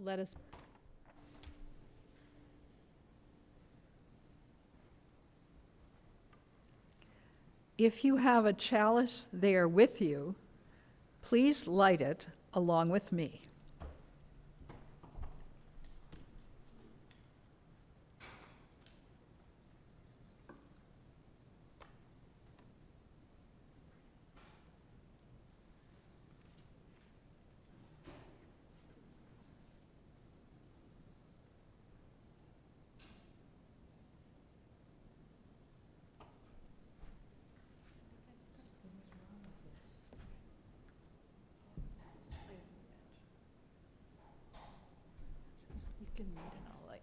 let us. If you have a chalice there with you, please light it along with me. You can read and I'll light.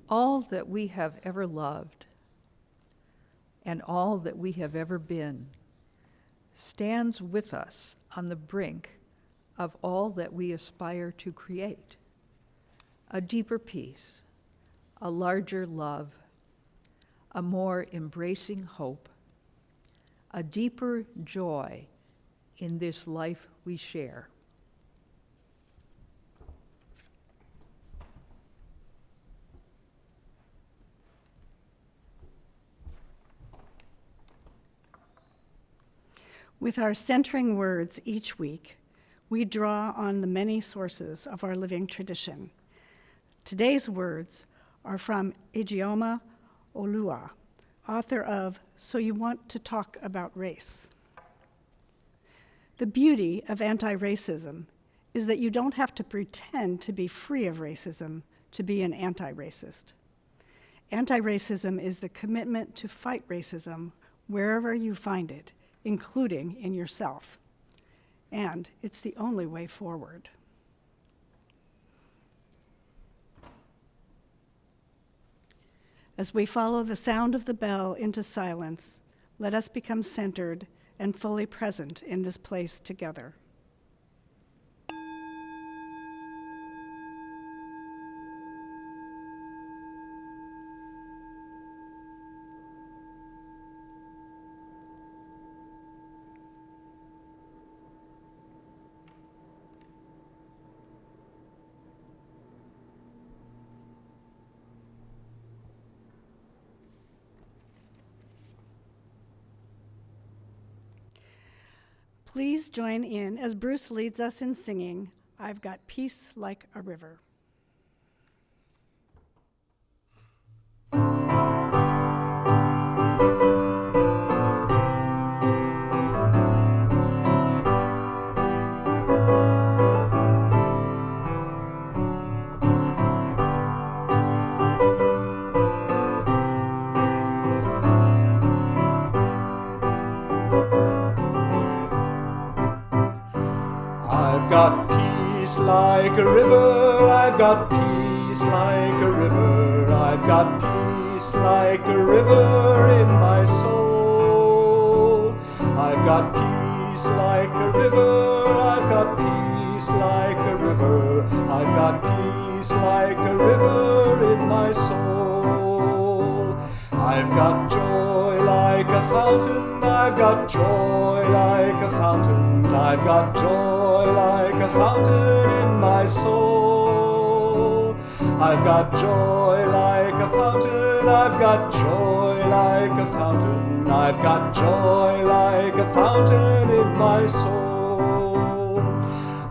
All that we have ever loved and all that we have ever been stands with us on the brink of all that we aspire to create. A deeper peace, a larger love, a more embracing hope, a deeper joy in this life we share. With our centering words each week, we draw on the many sources of our living tradition. Today's words are from Ijeoma Oluwa, author of So You Want to Talk About Race. The beauty of anti-racism is that you don't have to pretend to be free of racism to be an anti-racist. Anti-racism is the commitment to fight racism wherever you find it, including in yourself. And it's the only way forward. As we follow the sound of the bell into silence, let us become centered and fully present in this place together. Please join in as Bruce leads us in singing, I've Got Peace Like a River. I've got peace like a river, I've got peace like a river, I've got peace like a river in my soul. I've got peace like a river, I've got peace like a river, I've got peace like a river in my soul. I've got joy like a fountain, I've got joy like a fountain, I've got joy like a fountain in my soul. I've got joy like a fountain, I've got joy like a fountain, I've got joy like a fountain in my soul.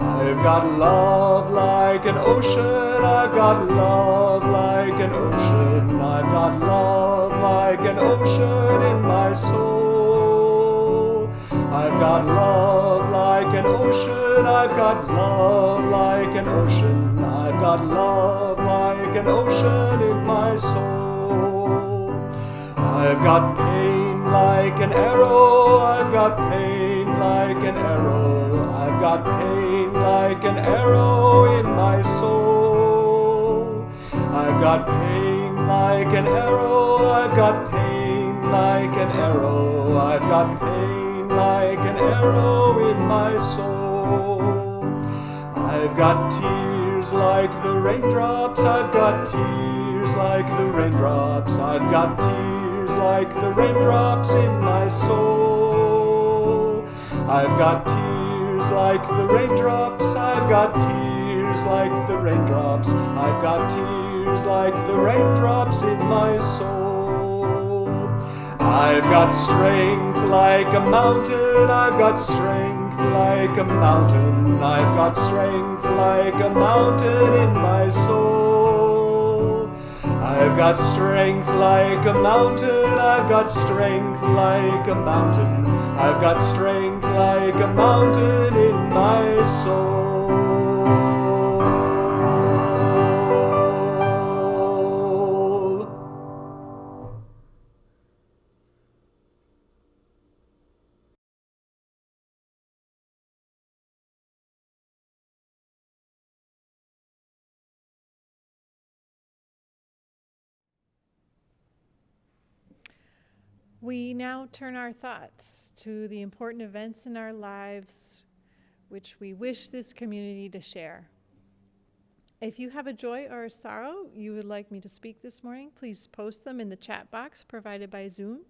I've got love like an ocean, I've got love like an ocean, I've got love like an ocean in my soul. I've got love like an ocean, I've got love like an ocean, I've got love like like an ocean in my soul. I've got pain like an arrow, I've got pain like an arrow, I've got pain like an arrow in my soul. I've got pain like an arrow, I've got pain like an arrow, I've got pain like an arrow in my soul. I've got tears like the raindrops, I've got tears like the raindrops, I've got tears like the raindrops in my soul. I've got tears like the raindrops, I've got tears like the raindrops, I've got tears like the raindrops in my soul. I've got strength like a mountain, I've got strength like a mountain, I've got strength like a mountain in my soul. I've got strength like a mountain, I've got strength like a mountain, I've got strength like a mountain in my soul. We now turn our thoughts to the important events in our lives which we wish this community to share. If you have a joy or a sorrow you would like me to speak this morning, please post them in the chat box provided by Zoom,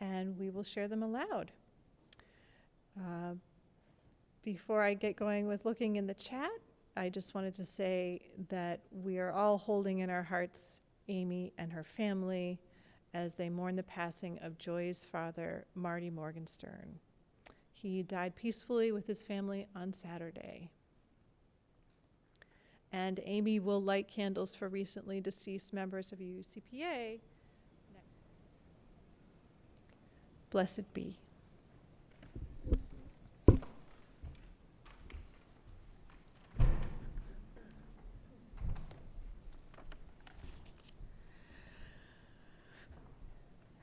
and we will share them aloud. Before I get going with looking in the chat, I just wanted to say that we are all holding in our hearts Amy and her family as they mourn the passing of Joy's father, Marty Morgenstern. He died peacefully with his family on Saturday. And Amy will light candles for recently deceased members of UUCPA. Blessed be.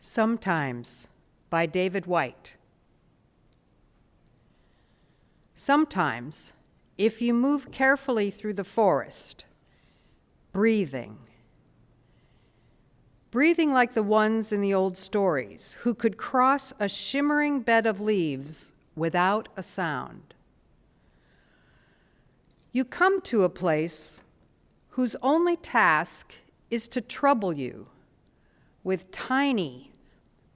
Sometimes, by David White. Sometimes, if you move carefully through the forest, breathing like the ones in the old stories who could cross a shimmering bed of leaves without a sound, you come to a place whose only task is to trouble you with tiny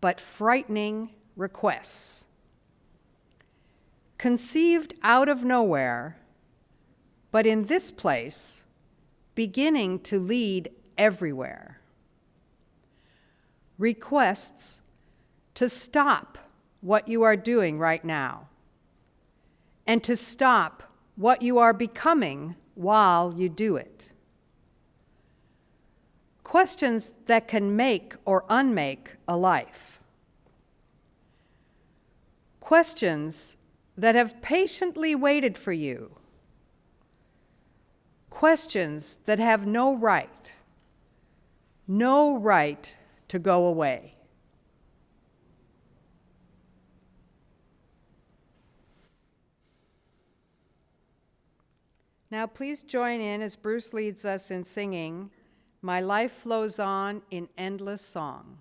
but frightening requests, conceived out of nowhere, but in this place, beginning to lead everywhere. Requests to stop what you are doing right now, and to stop what you are becoming while you do it. Questions that can make or unmake a life. Questions that have patiently waited for you. Questions that have no right to go away. Now please join in as Bruce leads us in singing My Life Flows On in Endless Song.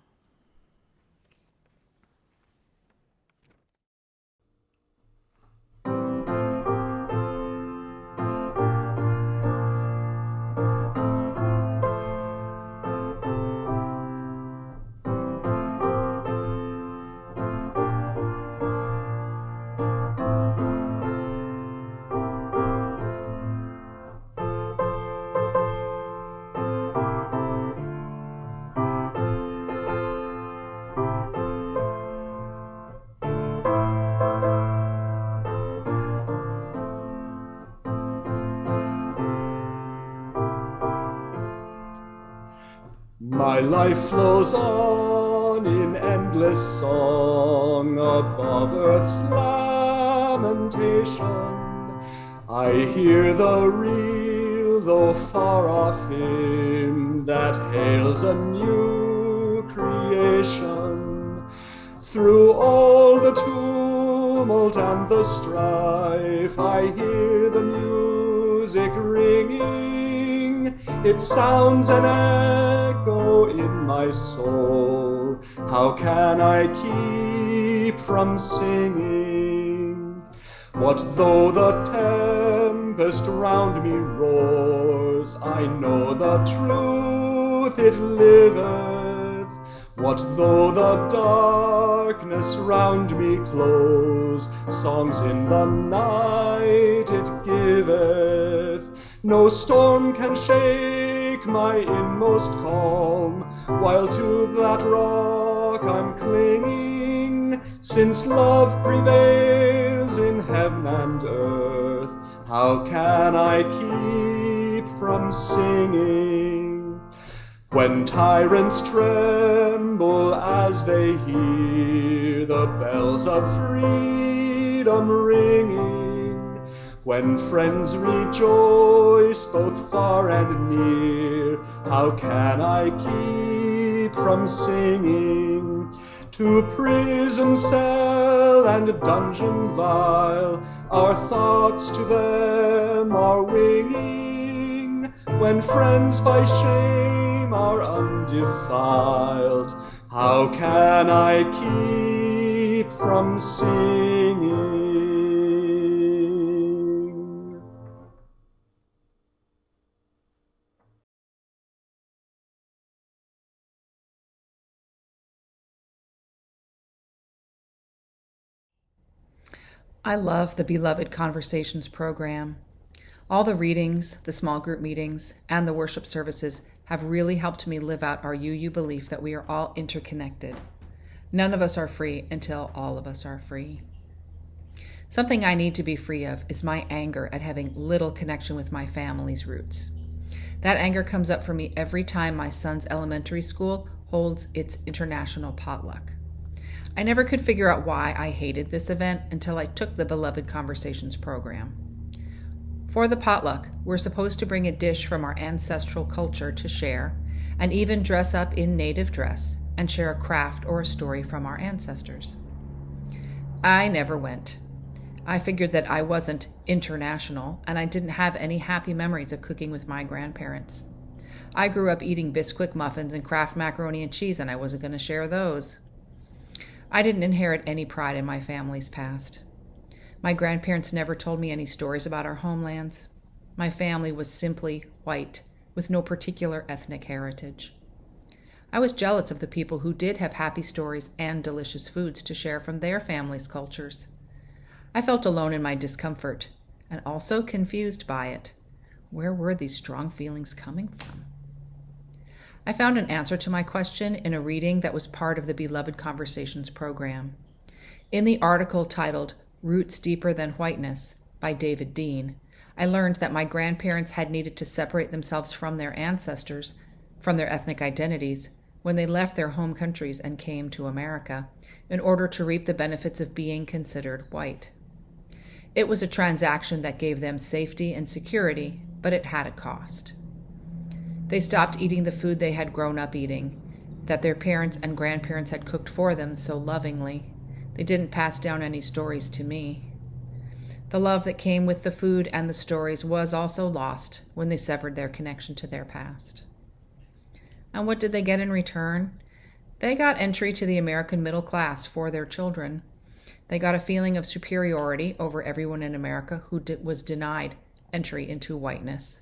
My life flows on in endless song above earth's lamentation. I hear the reels though far off him that hails a new creation. Through all the tumult and the strife, I hear the music ringing. It sounds an echo in my soul. How can I keep from singing? What though the tempest round me roars? I know the truth, it liveth. What though the darkness round me close? Songs in the night it giveth. No storm can shake my inmost calm, while to that rock I'm clinging. Since love prevails in heaven and earth, how can I keep from singing? When tyrants tremble as they hear the bells of freedom ringing, when friends rejoice both far and near, how can I keep from singing? To prison cell and dungeon vile, our thoughts to them are winging. When friends by shame are undefiled, how can I keep from singing? I love the Beloved Conversations program. All the readings, the small group meetings, and the worship services have really helped me live out our UU belief that we are all interconnected. None of us are free until all of us are free. Something I need to be free of is my anger at having little connection with my family's roots. That anger comes up for me every time my son's elementary school holds its international potluck. I never could figure out why I hated this event until I took the Beloved Conversations program. For the potluck, we're supposed to bring a dish from our ancestral culture to share, and even dress up in native dress and share a craft or a story from our ancestors. I never went. I figured that I wasn't international, and I didn't have any happy memories of cooking with my grandparents. I grew up eating Bisquick muffins and Kraft macaroni and cheese, and I wasn't going to share those. I didn't inherit any pride in my family's past. My grandparents never told me any stories about our homelands. My family was simply white, with no particular ethnic heritage. I was jealous of the people who did have happy stories and delicious foods to share from their family's cultures. I felt alone in my discomfort, and also confused by it. Where were these strong feelings coming from? I found an answer to my question in a reading that was part of the Beloved Conversations program. In the article titled Roots Deeper Than Whiteness by David Dean, I learned that my grandparents had needed to separate themselves from their ancestors, from their ethnic identities, when they left their home countries and came to America, in order to reap the benefits of being considered white. It was a transaction that gave them safety and security, but it had a cost. They stopped eating the food they had grown up eating, that their parents and grandparents had cooked for them so lovingly. They didn't pass down any stories to me. The love that came with the food and the stories was also lost when they severed their connection to their past. And what did they get in return? They got entry to the American middle class for their children. They got a feeling of superiority over everyone in America who was denied entry into whiteness.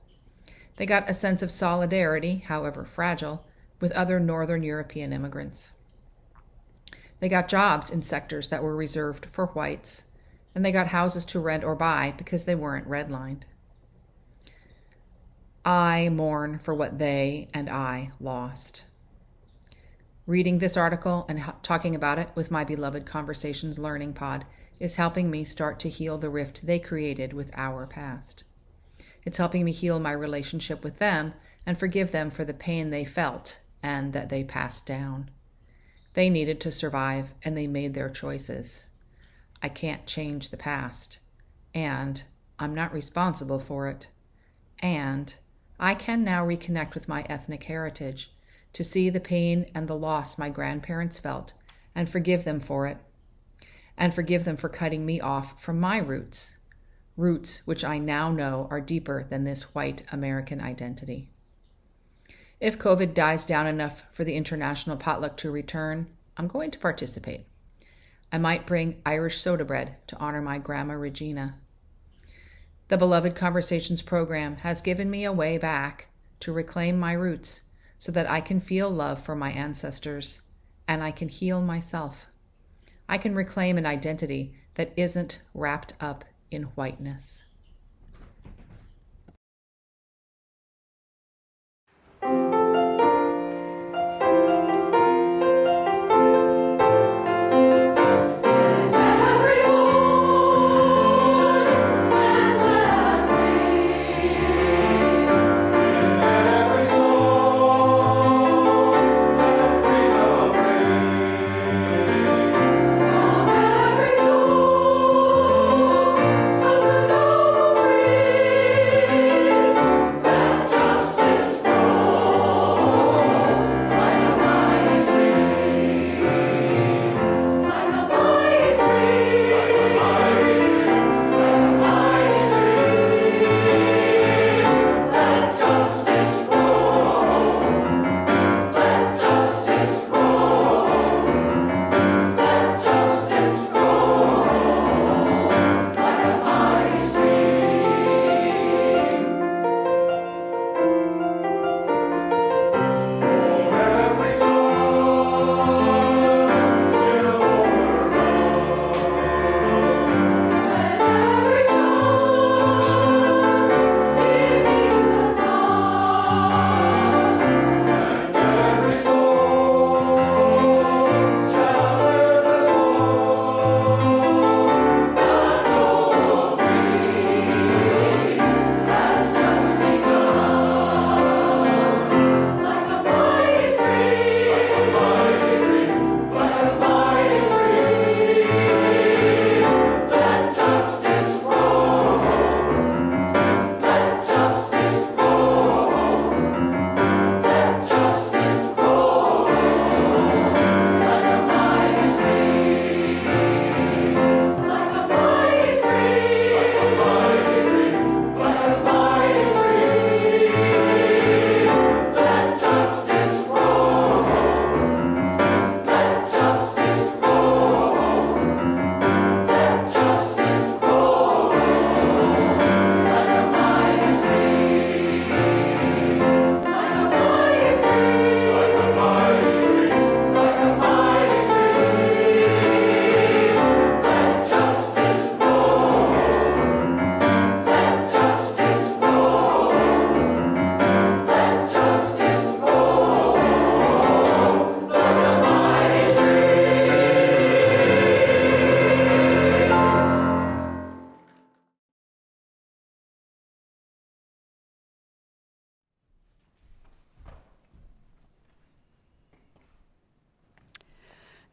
They got a sense of solidarity, however fragile, with other Northern European immigrants. They got jobs in sectors that were reserved for whites, and they got houses to rent or buy because they weren't redlined. I mourn for what they and I lost. Reading this article and talking about it with my Beloved Conversations Learning Pod is helping me start to heal the rift they created with our past. It's helping me heal my relationship with them and forgive them for the pain they felt and that they passed down. They needed to survive, and they made their choices. I can't change the past, and I'm not responsible for it, and I can now reconnect with my ethnic heritage, to see the pain and the loss my grandparents felt, and forgive them for it, and forgive them for cutting me off from my roots, roots which I now know are deeper than this white American identity. If COVID dies down enough for the international potluck to return, I'm going to participate. I might bring Irish soda bread to honor my Grandma Regina. The Beloved Conversations program has given me a way back to reclaim my roots so that I can feel love for my ancestors and I can heal myself. I can reclaim an identity that isn't wrapped up in whiteness.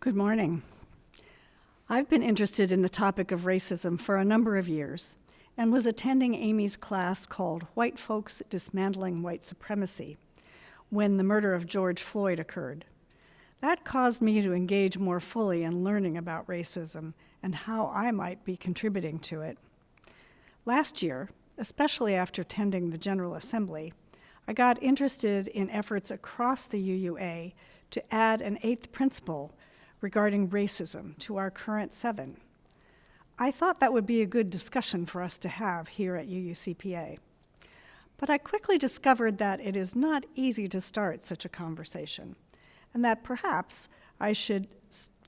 Good morning. I've been interested in the topic of racism for a number of years and was attending Amy's class called White Folks Dismantling White Supremacy when the murder of George Floyd occurred. That caused me to engage more fully in learning about racism and how I might be contributing to it. Last year, especially after attending the General Assembly, I got interested in efforts across the UUA to add an 8th principle regarding racism to our current 7. I thought that would be a good discussion for us to have here at UUCPA. But I quickly discovered that it is not easy to start such a conversation, and that perhaps I should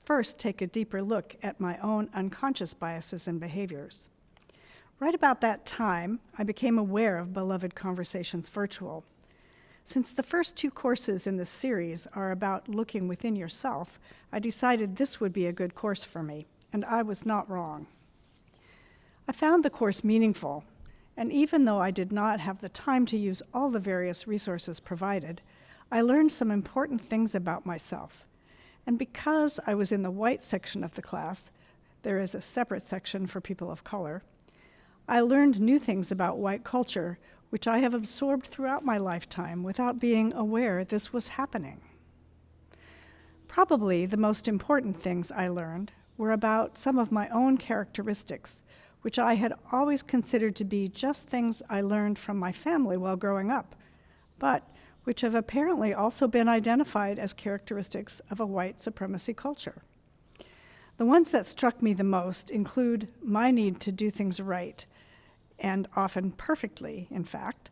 first take a deeper look at my own unconscious biases and behaviors. Right about that time, I became aware of Beloved Conversations Virtual. Since the first 2 courses in this series are about looking within yourself, I decided this would be a good course for me, and I was not wrong. I found the course meaningful, and even though I did not have the time to use all the various resources provided, I learned some important things about myself. And because I was in the white section of the class, there is a separate section for people of color, I learned new things about white culture, which I have absorbed throughout my lifetime without being aware this was happening. Probably the most important things I learned were about some of my own characteristics, which I had always considered to be just things I learned from my family while growing up, but which have apparently also been identified as characteristics of a white supremacy culture. The ones that struck me the most include my need to do things right, and often perfectly, in fact,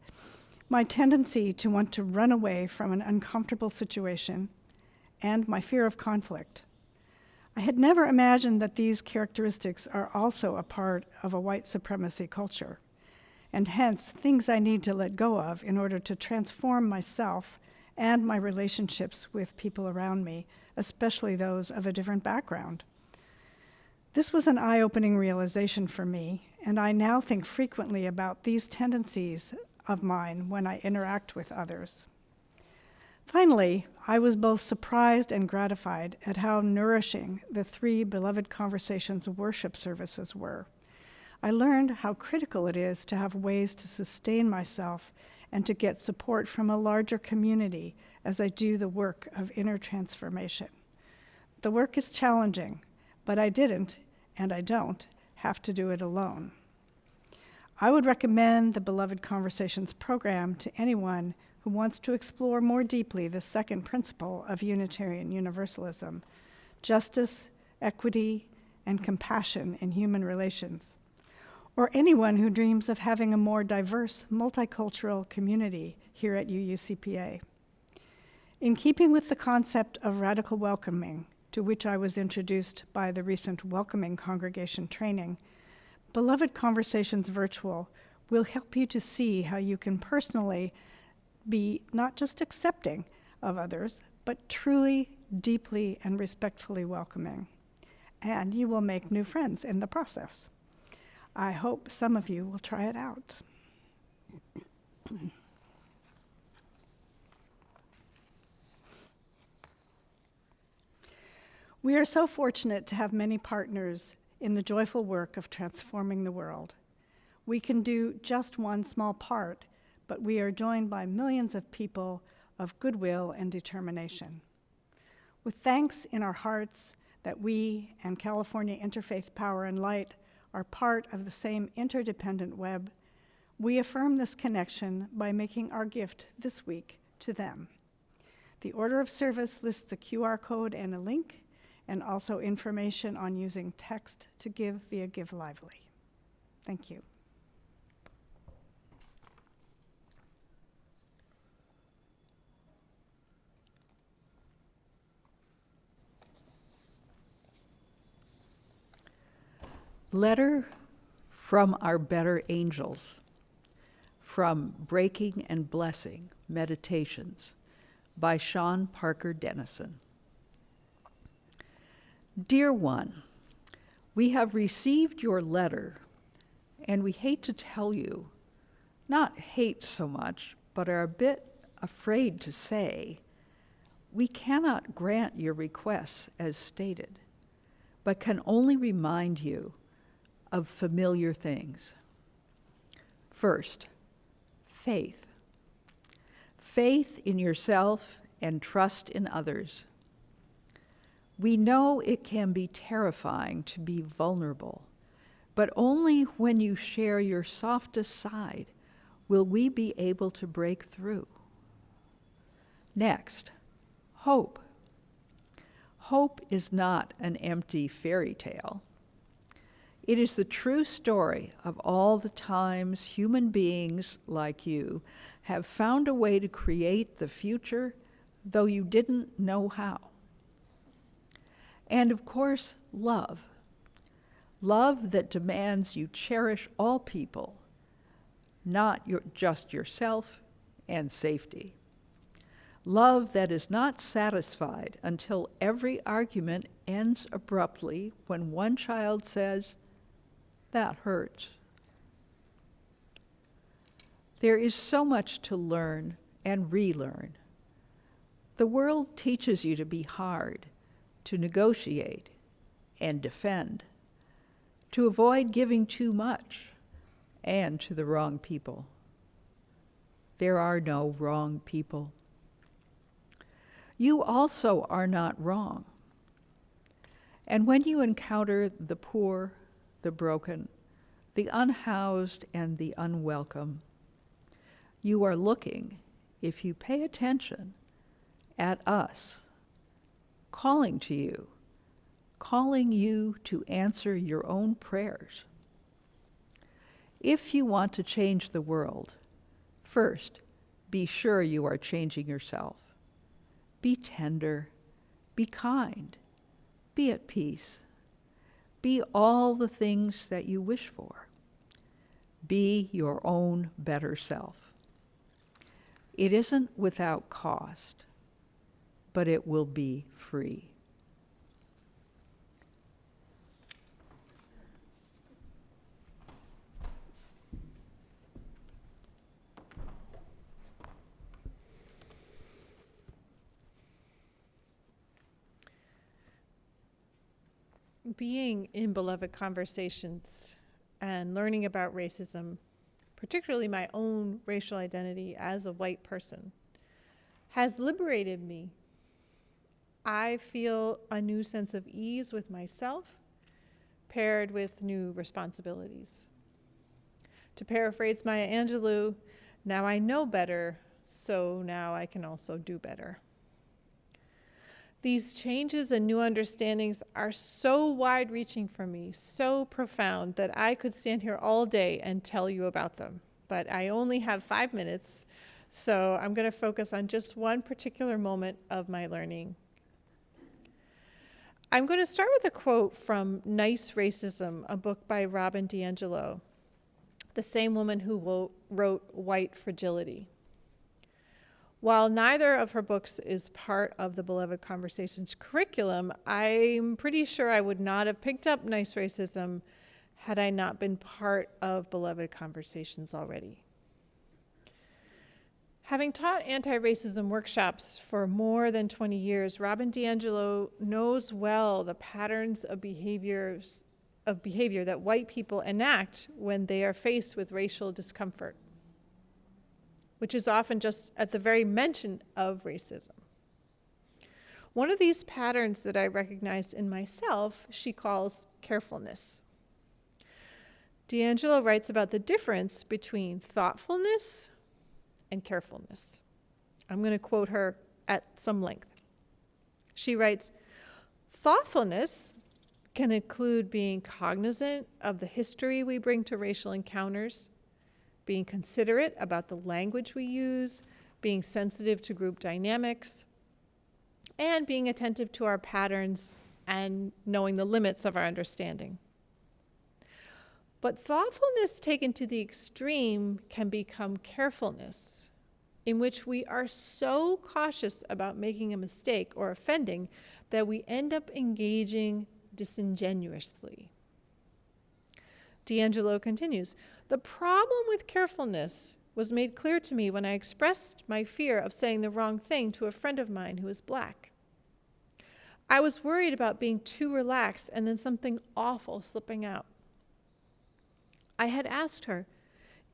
my tendency to want to run away from an uncomfortable situation, and my fear of conflict. I had never imagined that these characteristics are also a part of a white supremacy culture, and hence things I need to let go of in order to transform myself and my relationships with people around me, especially those of a different background. This was an eye-opening realization for me, and I now think frequently about these tendencies of mine when I interact with others. Finally, I was both surprised and gratified at how nourishing the 3 Beloved Conversations worship services were. I learned how critical it is to have ways to sustain myself and to get support from a larger community as I do the work of inner transformation. The work is challenging, but I didn't, and I don't, have to do it alone. I would recommend the Beloved Conversations program to anyone who wants to explore more deeply the second principle of Unitarian Universalism, justice, equity, and compassion in human relations, or anyone who dreams of having a more diverse, multicultural community here at UUCPA. In keeping with the concept of radical welcoming, to which I was introduced by the recent Welcoming Congregation training, Beloved Conversations Virtual will help you to see how you can personally be not just accepting of others, but truly, deeply, and respectfully welcoming. And you will make new friends in the process. I hope some of you will try it out. We are so fortunate to have many partners in the joyful work of transforming the world. We can do just one small part, but we are joined by millions of people of goodwill and determination. With thanks in our hearts that we and California Interfaith Power and Light are part of the same interdependent web, we affirm this connection by making our gift this week to them. The order of service lists a QR code and a link, and also information on using text to give via Give Lively. Thank you. Letter from Our Better Angels, from Breaking and Blessing, Meditations, by Sean Parker Dennison. Dear one, we have received your letter, and we hate to tell you, not hate so much, but are a bit afraid to say, we cannot grant your requests as stated, but can only remind you of familiar things. First, faith. Faith in yourself and trust in others. We know it can be terrifying to be vulnerable, but only when you share your softest side will we be able to break through. Next, hope. Hope is not an empty fairy tale. It is the true story of all the times human beings like you have found a way to create the future, though you didn't know how. And of course, love. Love that demands you cherish all people, not just yourself and safety. Love that is not satisfied until every argument ends abruptly when one child says, "That hurts." There is so much to learn and relearn. The world teaches you to be hard, to negotiate and defend, to avoid giving too much and to the wrong people. There are no wrong people. You also are not wrong. And when you encounter the poor, the broken, the unhoused, and the unwelcome, you are looking, if you pay attention, at us, calling to you, calling you to answer your own prayers. If you want to change the world, first, be sure you are changing yourself. Be tender, be kind, be at peace. Be all the things that you wish for. Be your own better self. It isn't without cost, but it will be free. Being in beloved conversations and learning about racism, particularly my own racial identity as a white person, has liberated me. I feel a new sense of ease with myself, paired with new responsibilities. To paraphrase Maya Angelou, now I know better, so now I can also do better. These changes and new understandings are so wide-reaching for me, so profound, that I could stand here all day and tell you about them. But I only have 5 minutes, so I'm going to focus on just one particular moment of my learning. I'm going to start with a quote from Nice Racism, a book by Robin DiAngelo, the same woman who wrote White Fragility. While neither of her books is part of the Beloved Conversations curriculum, I'm pretty sure I would not have picked up Nice Racism had I not been part of Beloved Conversations already. Having taught anti-racism workshops for more than 20 years, Robin DiAngelo knows well the patterns of behavior that white people enact when they are faced with racial discomfort, which is often just at the very mention of racism. One of these patterns that I recognized in myself, she calls carefulness. DiAngelo writes about the difference between thoughtfulness and carefulness. I'm going to quote her at some length. She writes, "Thoughtfulness can include being cognizant of the history we bring to racial encounters, being considerate about the language we use, being sensitive to group dynamics, and being attentive to our patterns and knowing the limits of our understanding. But thoughtfulness taken to the extreme can become carefulness, in which we are so cautious about making a mistake or offending that we end up engaging disingenuously." DiAngelo continues, "The problem with carefulness was made clear to me when I expressed my fear of saying the wrong thing to a friend of mine who is Black. I was worried about being too relaxed and then something awful slipping out. I had asked her,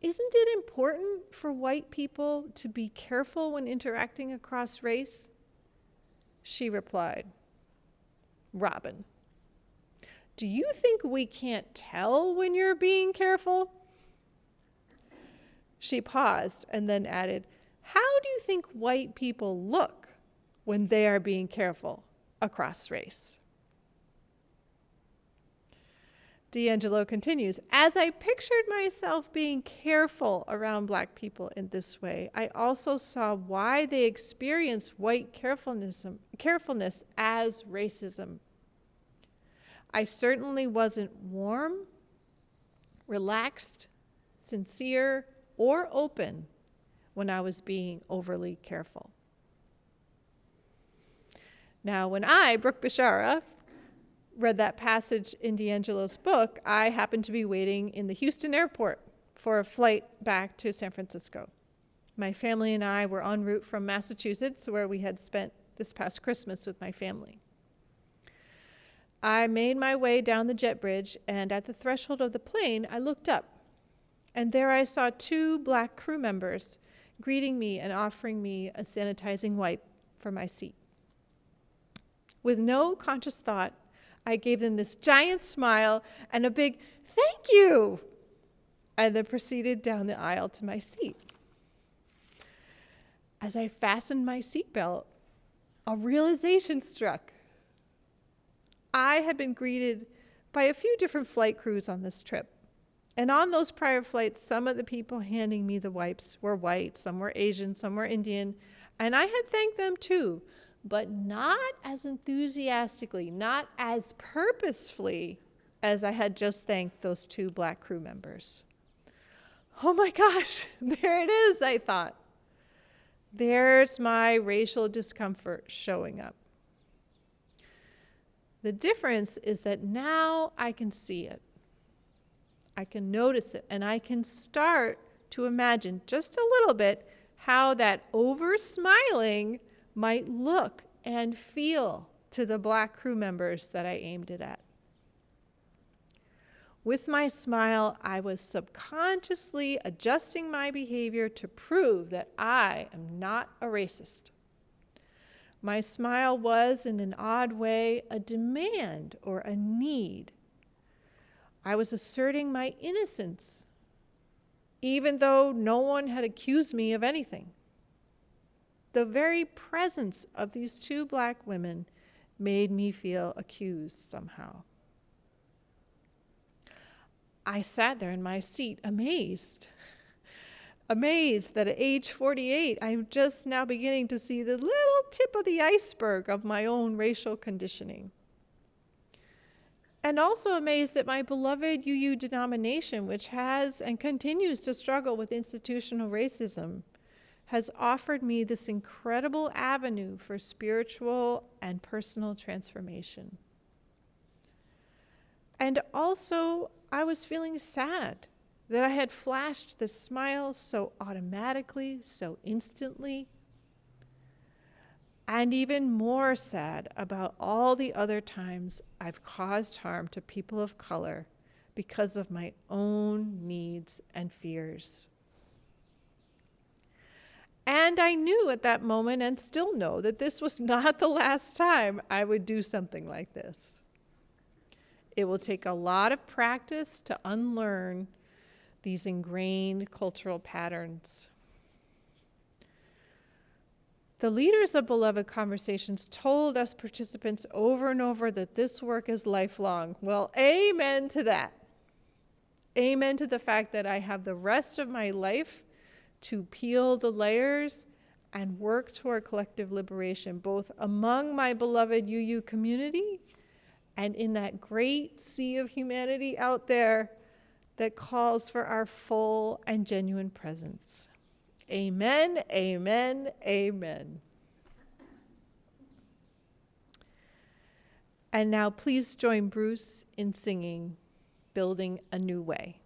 'Isn't it important for white people to be careful when interacting across race?' She replied, 'Robin, do you think we can't tell when you're being careful?' She paused and then added, 'How do you think white people look when they are being careful across race?'" DiAngelo continues, "As I pictured myself being careful around Black people in this way, I also saw why they experience white carefulness as racism. I certainly wasn't warm, relaxed, sincere, or open when I was being overly careful." Now, when I, Brooke Bishara, read that passage in DiAngelo's book, I happened to be waiting in the Houston airport for a flight back to San Francisco. My family and I were en route from Massachusetts, where we had spent this past Christmas with my family. I made my way down the jet bridge, and at the threshold of the plane, I looked up, and there I saw 2 Black crew members greeting me and offering me a sanitizing wipe for my seat. With no conscious thought, I gave them this giant smile and a big "thank you," and then proceeded down the aisle to my seat. As I fastened my seatbelt, a realization struck. I had been greeted by a few different flight crews on this trip. And on those prior flights, some of the people handing me the wipes were white, some were Asian, some were Indian, and I had thanked them too, but not as enthusiastically, not as purposefully as I had just thanked those 2 Black crew members. Oh my gosh, there it is, I thought. There's my racial discomfort showing up. The difference is that now I can see it. I can notice it, and I can start to imagine just a little bit how that over-smiling might look and feel to the Black crew members that I aimed it at. With my smile, I was subconsciously adjusting my behavior to prove that I am not a racist. My smile was, in an odd way, a demand or a need. I was asserting my innocence, even though no one had accused me of anything. The very presence of these 2 Black women made me feel accused somehow. I sat there in my seat, amazed that at age 48, I'm just now beginning to see the little tip of the iceberg of my own racial conditioning. And also amazed that my beloved UU denomination, which has and continues to struggle with institutional racism, has offered me this incredible avenue for spiritual and personal transformation. And also, I was feeling sad that I had flashed the smile so automatically, so instantly, and even more sad about all the other times I've caused harm to people of color because of my own needs and fears. And I knew at that moment, and still know, that this was not the last time I would do something like this. It will take a lot of practice to unlearn these ingrained cultural patterns. The leaders of Beloved Conversations told us participants over and over that this work is lifelong. Well, amen to that. Amen to the fact that I have the rest of my life to peel the layers and work toward collective liberation, both among my beloved UU community and in that great sea of humanity out there that calls for our full and genuine presence. Amen, amen, amen. And now please join Bruce in singing Building a New Way.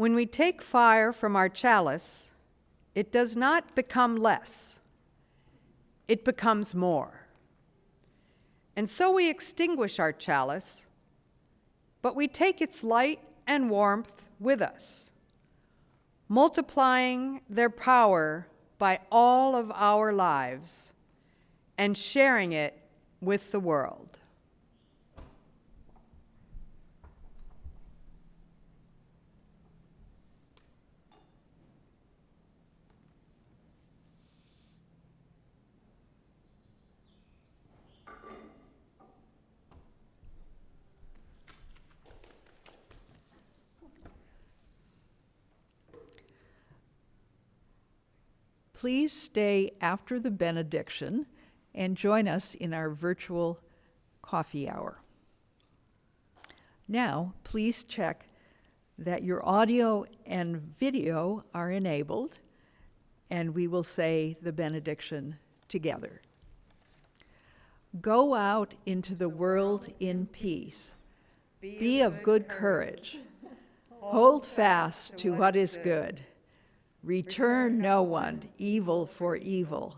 When we take fire from our chalice, it does not become less, it becomes more. And so we extinguish our chalice, but we take its light and warmth with us, multiplying their power by all of our lives and sharing it with the world. Please stay after the benediction and join us in our virtual coffee hour. Now, please check that your audio and video are enabled, and we will say the benediction together. Go out into the world in peace. Be of good courage. Hold fast to what is good. Return no one evil for evil.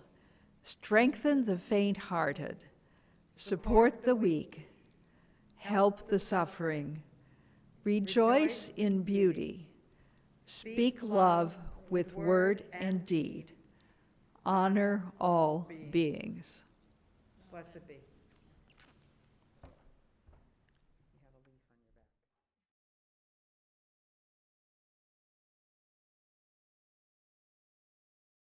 Strengthen the faint-hearted. Support the weak. Help the suffering. Rejoice in beauty. Speak love with word and deed. Honor all beings. Blessed be.